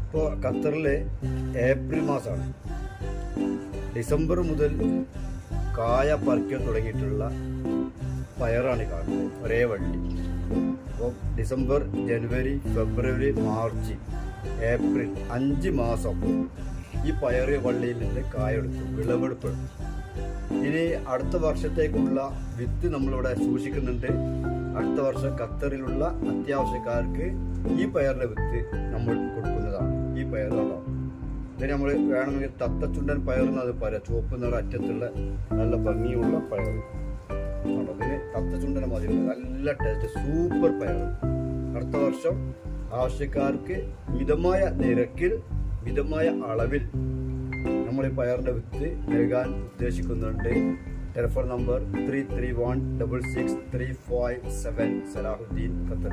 ഇപ്പോൾ ഖത്തറിലെ ഏപ്രിൽ മാസമാണ്. ഡിസംബർ മുതൽ കായ പറിക്കാൻ തുടങ്ങിയിട്ടുള്ള പയറാണ് കാണുന്നത്, ഒരേ വള്ളി. അപ്പോൾ ഡിസംബർ, ജനുവരി, ഫെബ്രുവരി, മാർച്ച്, ഏപ്രിൽ 5 മാസം ഈ പയറ് വള്ളിയിൽ നിന്ന് കായെടുത്തു, വിളവെടുപ്പ്. ഇനി അടുത്ത വർഷത്തേക്കുള്ള വിത്ത് നമ്മളിവിടെ സൂക്ഷിക്കുന്നുണ്ട്. അടുത്ത വർഷം ഖത്തറിലുള്ള അത്യാവശ്യക്കാർക്ക് ഈ പയറിൻ്റെ വിത്ത് നമ്മൾ കൊടുക്കുന്നതാണ്. ഈ പയറുകളോ ഇതിന് നമ്മൾ വേണമെങ്കിൽ തത്തച്ചുണ്ടൻ പയറെന്ന് അത് പറയാം. ചുവപ്പ് നിറ അറ്റത്തുള്ള നല്ല ഭംഗിയുള്ള പയർ. അതിന് തത്തച്ചുണ്ടൻ മതി, നല്ല ടേസ്റ്റ്, സൂപ്പർ പയർ. അടുത്ത വർഷം ആവശ്യക്കാർക്ക് മിതമായ നിരക്കിൽ, മിതമായ അളവിൽ നമ്മൾ ഈ പയറിൻ്റെ വിത്ത് നൽകാൻ ഉദ്ദേശിക്കുന്നുണ്ട്. Telephone number 33166357, Salahuddin, Qatar.